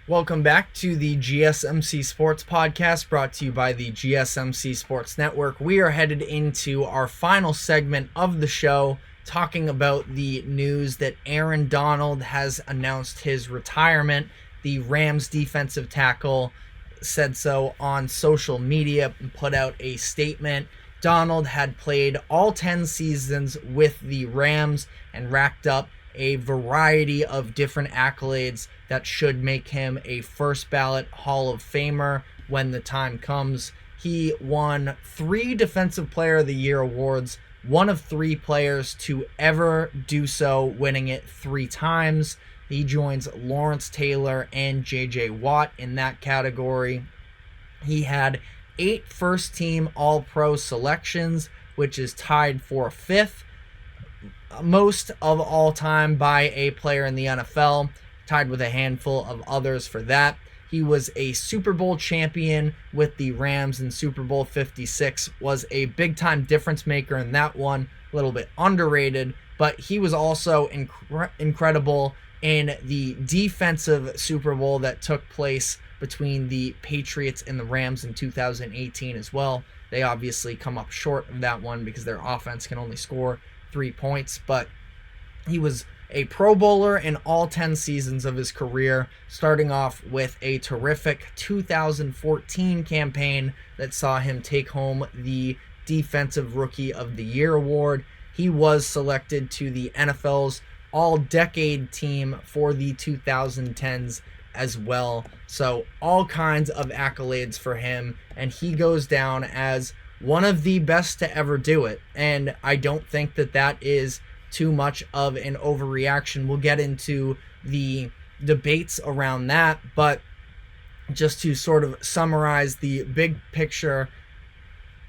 Welcome back to the GSMC Sports Podcast, brought to you by the GSMC Sports Network. We are headed into our final segment of the show, talking about the news that Aaron Donald has announced his retirement. The Rams defensive tackle said so on social media and put out a statement. Donald had played all 10 seasons with the Rams and racked up a variety of different accolades that should make him a first ballot Hall of Famer when the time comes. He won 3 Defensive Player of the Year awards, one of 3 players to ever do so, winning it 3 times. He joins Lawrence Taylor and J.J. Watt in that category. He had 8 first-team All-Pro selections, which is tied for 5th most of all time by a player in the NFL, tied with a handful of others for that. He was a Super Bowl champion with the Rams in Super Bowl 56, was a big-time difference maker in that one, a little bit underrated, but he was also incredible in the defensive Super Bowl that took place between the Patriots and the Rams in 2018 as well. They obviously come up short of that one because their offense can only score 3 points, but he was a Pro Bowler in all 10 seasons of his career, starting off with a terrific 2014 campaign that saw him take home the Defensive Rookie of the Year award. He was selected to the NFL's All-Decade team for the 2010s as well. So all kinds of accolades for him, and he goes down as one of the best to ever do it. And I don't think that that is too much of an overreaction. We'll get into the debates around that, but just to sort of summarize the big picture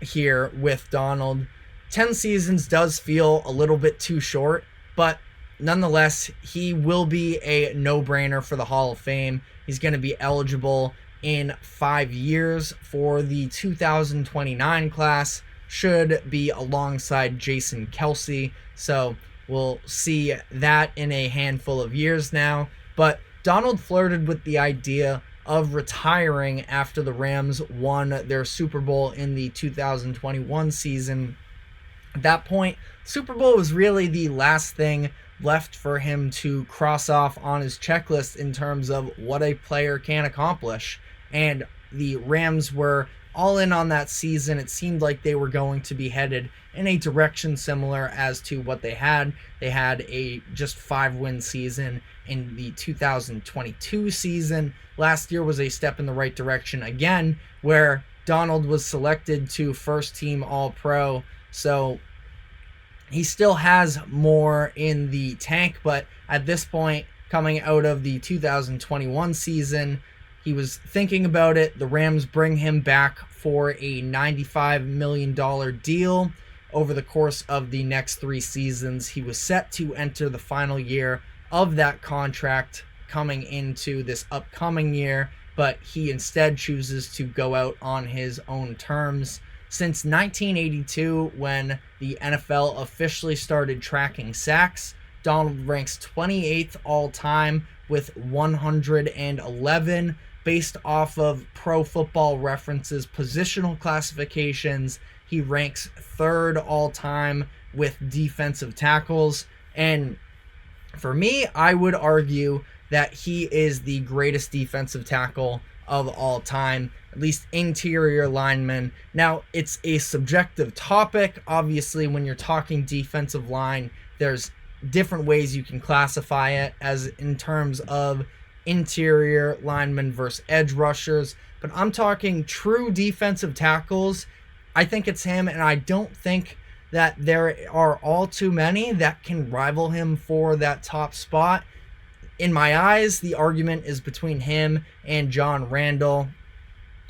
here with Donald, 10 seasons does feel a little bit too short, but nonetheless, he will be a no-brainer for the Hall of Fame. He's going to be eligible in 5 years for the 2029 class, should be alongside Jason Kelce. So we'll see that in a handful of years now. But Donald flirted with the idea of retiring after the Rams won their Super Bowl in the 2021 season. At that point, Super Bowl was really the last thing left for him to cross off on his checklist in terms of what a player can accomplish. And the Rams were all in on that season. It seemed like they were going to be headed in a direction similar as to what they had. They had a just 5-win season in the 2022 season. Last year was a step in the right direction again, where Donald was selected to first team All-Pro. So he still has more in the tank, but at this point, coming out of the 2021 season, he was thinking about it. The Rams bring him back for a $95 million deal over the course of the next 3 seasons. He was set to enter the final year of that contract coming into this upcoming year, but he instead chooses to go out on his own terms. Since 1982, when the NFL officially started tracking sacks, Donald ranks 28th all-time with 111. Based off of Pro Football Reference's positional classifications, he ranks 3rd all-time with defensive tackles. And for me, I would argue that he is the greatest defensive tackle of all time, at least interior lineman. Now, it's a subjective topic. Obviously, when you're talking defensive line, there's different ways you can classify it, as in terms of interior linemen versus edge rushers. But I'm talking true defensive tackles. I think it's him, and I don't think that there are all too many that can rival him for that top spot. In my eyes, the argument is between him and John Randall.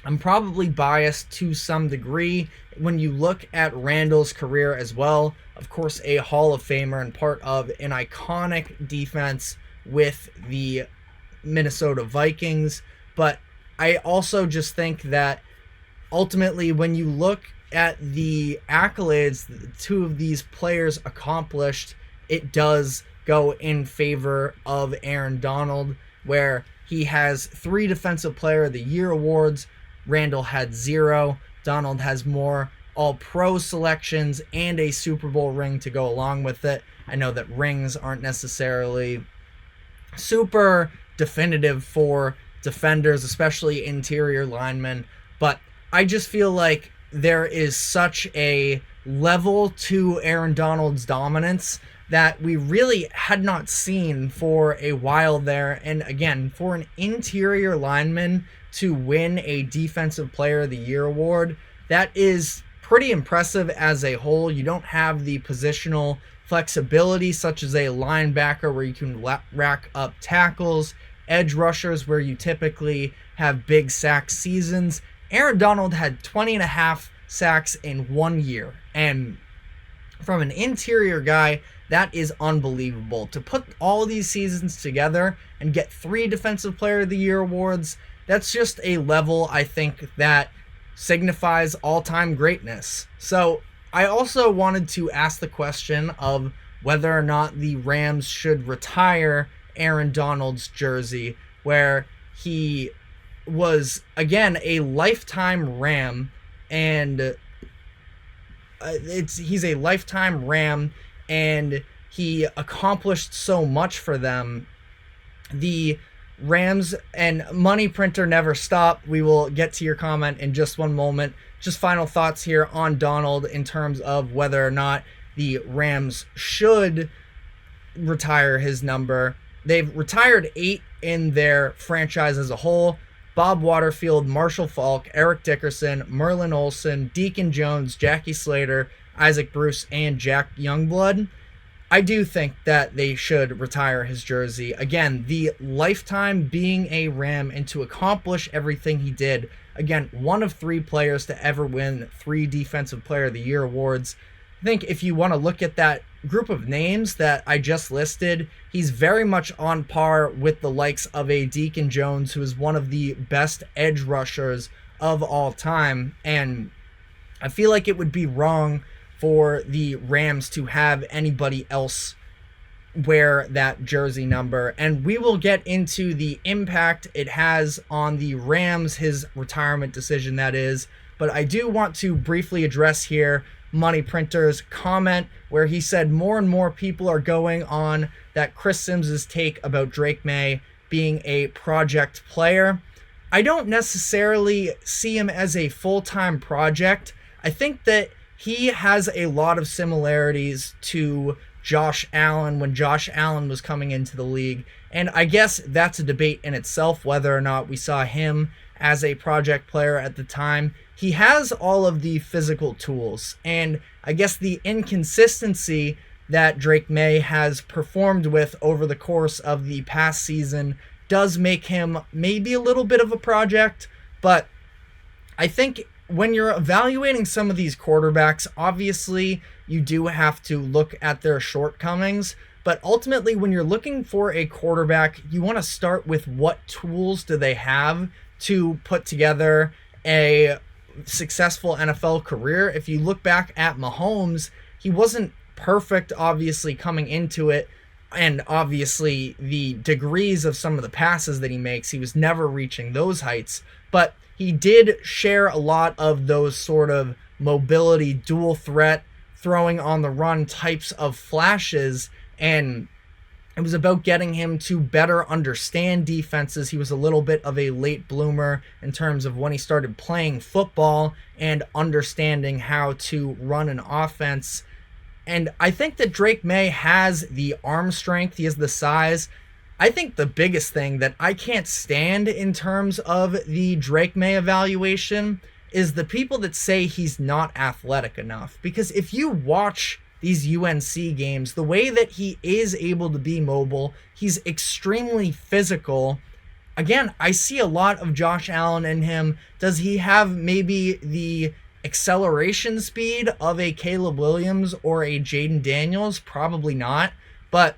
I'm probably biased to some degree when you look at Randall's career as well. Of course, a Hall of Famer and part of an iconic defense with the Minnesota Vikings. But I also just think that ultimately, when you look at the accolades the 2 of these players accomplished, it does go in favor of Aaron Donald, where He has 3 Defensive Player of the Year awards. Randall had 0. Donald has more All-Pro selections and a Super Bowl ring to go along with it. I know that rings aren't necessarily super definitive for defenders, especially interior linemen, but I just feel like there is such a level to Aaron Donald's dominance that we really had not seen for a while there. And again, for an interior lineman to win a Defensive Player of the Year award, that is pretty impressive as a whole. You don't have the positional flexibility such as a linebacker where you can rack up tackles, edge rushers where you typically have big sack seasons. Aaron Donald had 20.5 sacks in 1 year, and from an interior guy, that is unbelievable. To put all of these seasons together and get 3 Defensive Player of the Year awards, that's just a level I think that signifies all-time greatness. So I also wanted to ask the question of whether or not the Rams should retire Aaron Donald's jersey, where he was, again, a lifetime Ram, and he's a lifetime Ram, and he accomplished so much for them. The Rams and money printer never stop. We will get to your comment in just one moment. Just final thoughts here on Donald in terms of whether or not the Rams should retire his number. They've retired 8 in their franchise as a whole. Bob Waterfield, Marshall Faulk, Eric Dickerson, Merlin Olsen, Deacon Jones, Jackie Slater, Isaac Bruce, and Jack Youngblood. I do think that they should retire his jersey. Again, the lifetime being a Ram and to accomplish everything he did. Again, one of 3 players to ever win 3 Defensive Player of the Year awards. I think if you want to look at that group of names that I just listed, he's very much on par with the likes of a Deacon Jones, who is one of the best edge rushers of all time. And I feel like it would be wrong for the Rams to have anybody else wear that jersey number. And we will get into the impact it has on the Rams, his retirement decision that is. But I do want to briefly address here Money Printer's comment where he said more and more people are going on that Chris Sims's take about Drake May being a project player. I don't necessarily see him as a full-time project. I think that he has a lot of similarities to Josh Allen when Josh Allen was coming into the league. And I guess that's a debate in itself, whether or not we saw him as a project player at the time. He has all of the physical tools, and I guess the inconsistency that Drake May has performed with over the course of the past season does make him maybe a little bit of a project. But I think when you're evaluating some of these quarterbacks, obviously you do have to look at their shortcomings, but ultimately when you're looking for a quarterback, you want to start with what tools do they have to put together a successful NFL career. If you look back at Mahomes, he wasn't perfect obviously coming into it, and obviously the degrees of some of the passes that he makes, he was never reaching those heights, but he did share a lot of those sort of mobility, dual threat, throwing on the run types of flashes, and it was about getting him to better understand defenses. He was a little bit of a late bloomer in terms of when he started playing football and understanding how to run an offense. And I think that Drake May has the arm strength. He has the size. I think the biggest thing that I can't stand in terms of the Drake May evaluation is the people that say he's not athletic enough. Because if you watch these UNC games, the way that he is able to be mobile, he's extremely physical. Again, I see a lot of Josh Allen in him. Does he have maybe the acceleration speed of a Caleb Williams or a Jaden Daniels? Probably not. But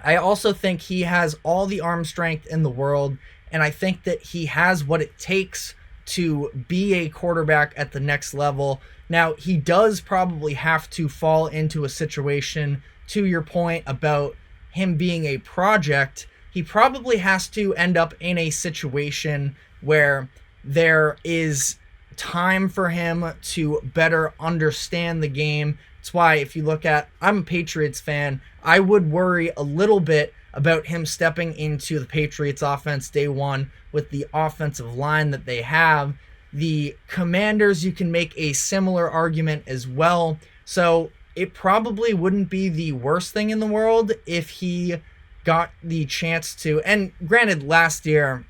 I also think he has all the arm strength in the world, and I think that he has what it takes to be a quarterback at the next level. Now, he does probably have to fall into a situation, to your point about him being a project, he probably has to end up in a situation where there is time for him to better understand the game. That's why if you look at, I'm a Patriots fan, I would worry a little bit about him stepping into the Patriots offense day one with the offensive line that they have. The Commanders, you can make a similar argument as well. So it probably wouldn't be the worst thing in the world if he got the chance to, and granted last year,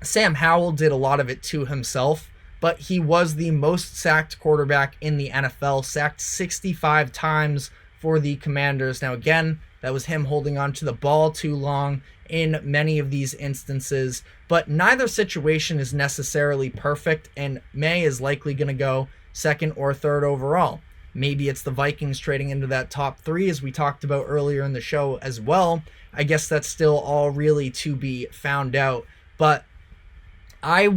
Sam Howell did a lot of it to himself, but he was the most sacked quarterback in the NFL, sacked 65 times for the Commanders. Now again, that was him holding on to the ball too long in many of these instances, but neither situation is necessarily perfect, and May is likely going to go second or third overall. Maybe it's the Vikings trading into that top three, as we talked about earlier in the show as well. I guess that's still all really to be found out, but I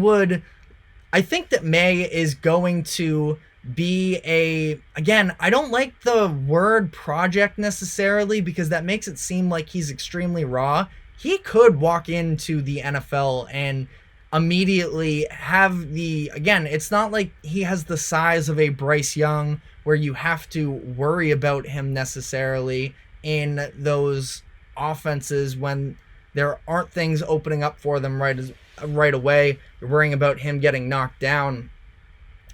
think that May is going to be again, I don't like the word project necessarily because that makes it seem like he's extremely raw. He could walk into the NFL and immediately have again, it's not like he has the size of a Bryce Young where you have to worry about him necessarily in those offenses when there aren't things opening up for them right away. You're worrying about him getting knocked down.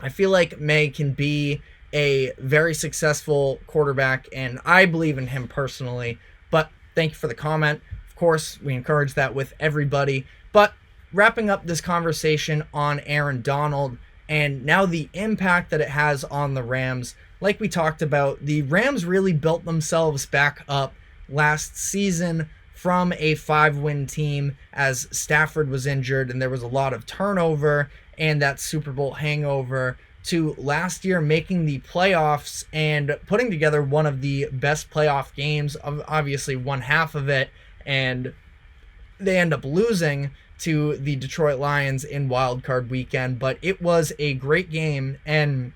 I feel like May can be a very successful quarterback, and I believe in him personally. But thank you for the comment. Of course, we encourage that with everybody. But wrapping up this conversation on Aaron Donald and now the impact that it has on the Rams, like we talked about, the Rams really built themselves back up last season from a 5-win team as Stafford was injured and there was a lot of turnover and that Super Bowl hangover, to last year making the playoffs and putting together one of the best playoff games, obviously one half of it, and they end up losing to the Detroit Lions in Wild Card Weekend, but it was a great game, and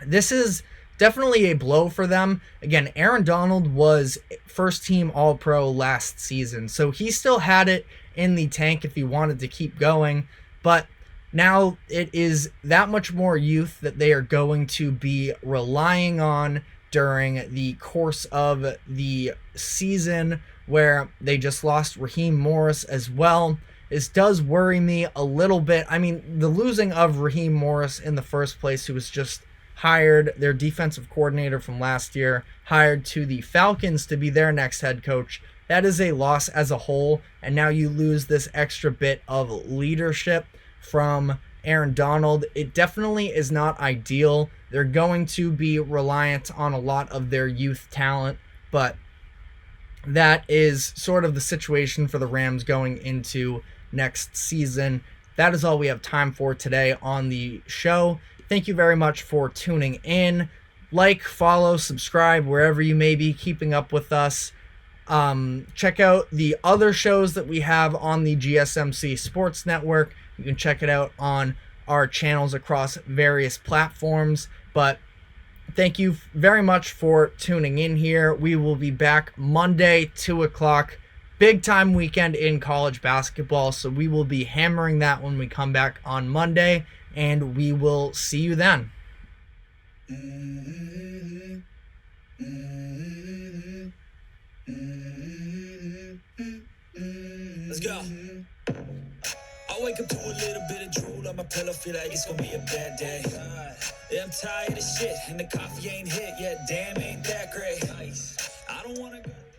this is definitely a blow for them. Again, Aaron Donald was first-team All-Pro last season, so he still had it in the tank if he wanted to keep going, but now it is that much more youth that they are going to be relying on during the course of the season, where they just lost Raheem Morris as well. This does worry me a little bit. I mean, the losing of Raheem Morris in the first place, who was just hired, their defensive coordinator from last year, hired to the Falcons to be their next head coach, that is a loss as a whole, and now you lose this extra bit of leadership from Aaron Donald. It definitely is not ideal. They're going to be reliant on a lot of their youth talent, but that is sort of the situation for the Rams going into next season. That is all we have time for today on the show. Thank you very much for tuning in. Like, follow, subscribe wherever you may be keeping up with us. Check out the other shows that we have on the GSMC Sports Network. You can check it out on our channels across various platforms. But thank you very much for tuning in here. We will be back Monday, 2 o'clock. Big time weekend in college basketball, so we will be hammering that when we come back on Monday, and we will see you then. Let's go. I wake up to a little bit of drool on my pillow, feel like it's gonna be a bad day. Yeah, I'm tired of shit, and the coffee ain't hit yet, damn it.